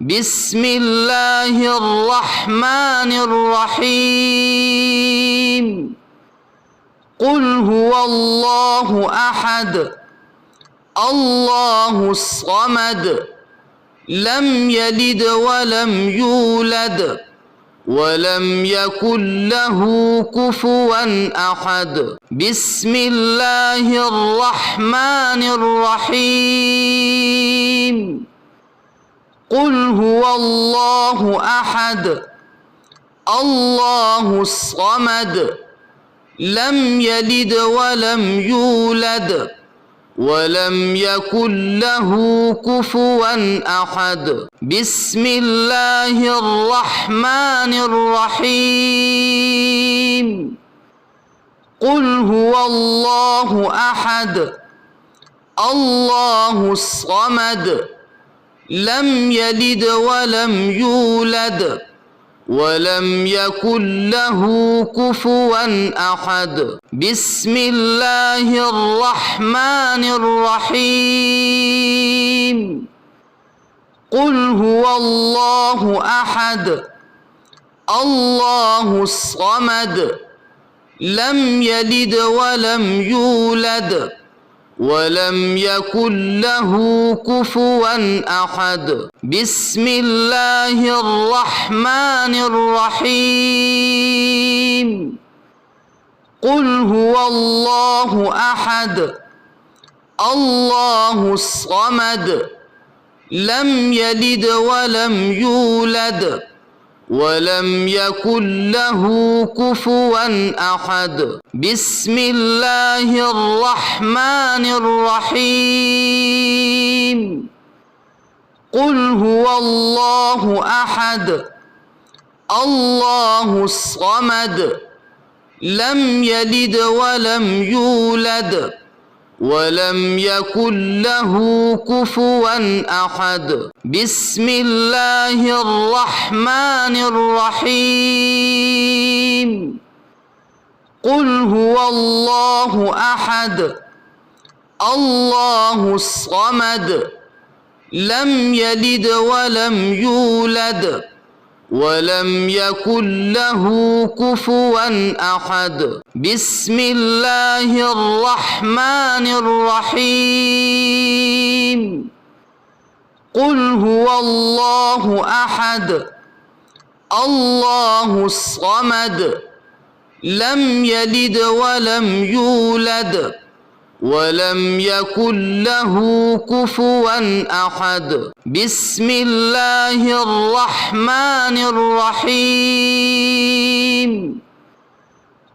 بسم الله الرحمن الرحيم قل هو الله أحد الله الصمد لم يلد ولم يولد ولم يكن له كفوا أحد بسم الله الرحمن الرحيم قل هو الله أحد الله الصمد لم يلد ولم يولد ولم يكن له كفوا أحد بسم الله الرحمن الرحيم قل هو الله أحد الله الصمد لم يلد ولم يولد ولم يكن له كفوا أحد بسم الله الرحمن الرحيم قل هو الله أحد الله الصمد لم يلد ولم يولد ولم يكن له كفوا أحد بسم الله الرحمن الرحيم قل هو الله أحد الله الصمد لم يلد ولم يولد ولم يكن له كفوا أحد بسم الله الرحمن الرحيم قل هو الله أحد الله الصمد لم يلد ولم يولد ولم يكن له كفوا أحد بسم الله الرحمن الرحيم قل هو الله أحد الله الصمد لم يلد ولم يولد ولم يكن له كفوا أحد بسم الله الرحمن الرحيم قل هو الله أحد الله الصمد لم يلد ولم يولد ولم يكن له كفوا أحد بسم الله الرحمن الرحيم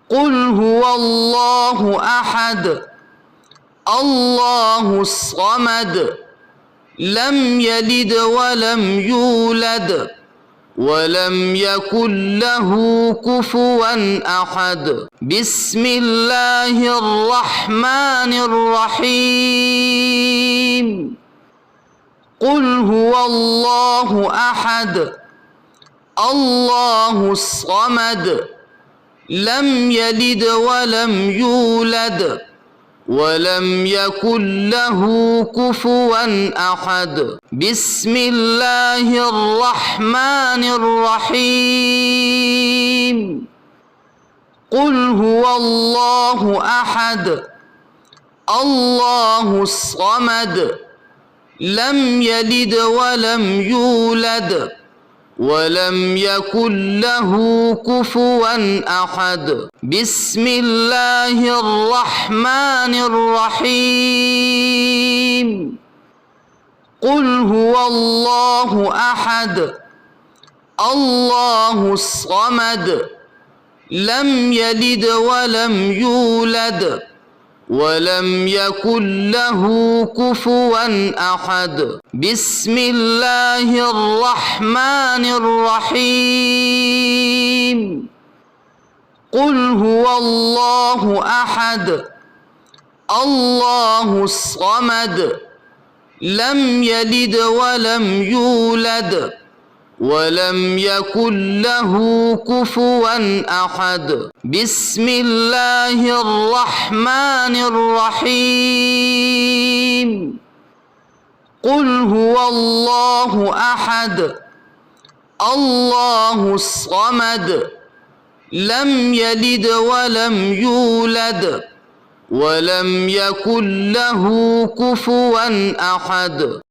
قل هو الله أحد الله الصمد لم يلد ولم يولد ولم يكن له كفوا أحد بسم الله الرحمن الرحيم قل هو الله أحد الله الصمد لم يلد ولم يولد ولم يكن له كفوا أحد بسم الله الرحمن الرحيم قل هو الله أحد الله الصمد لم يلد ولم يولد ولم يكن له كفوا أحد بسم الله الرحمن الرحيم قل هو الله أحد الله الصمد لم يلد ولم يولد ولم يكن له كفوا أحد بسم الله الرحمن الرحيم قل هو الله أحد الله الصمد لم يلد ولم يولد ولم يكن له كفوا أحد بسم الله الرحمن الرحيم قل هو الله أحد الله الصمد لم يلد ولم يولد ولم يكن له كفوا أحد